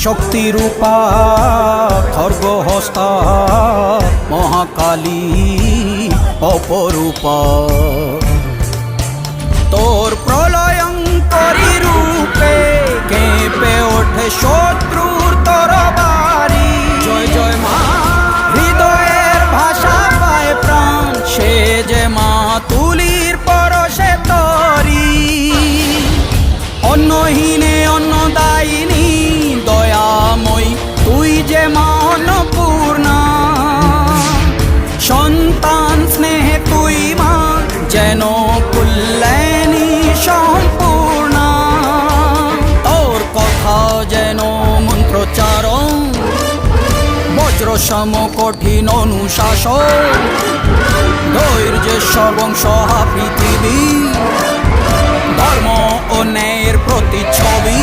শক্তিরূপা খর্গহস্তা মহাকালী অপরূপা তোর প্রলয়ঙ্করী রূপে কেঁপে ওঠে শত্রুর তরবারি জয় জয় মা হৃদয়ের ভাষা পায় প্রাণ সে যে মা তুলির পরশে তরি অন্নহীনে অন্নদায়িনী দয়াময়ী তুই যে মা অন্নপূর্ণা সন্তান স্নেহে তুই মা যেন কল্যাণী সম্পূর্ণা তোর কথা যেন মন্ত্রোচ্চারণ বজ্র সম কঠিন অনুশাসন ধৈর্যের সবংসহা পৃথিবী ধর্ম ও ন্যায়ের প্রতিচ্ছবি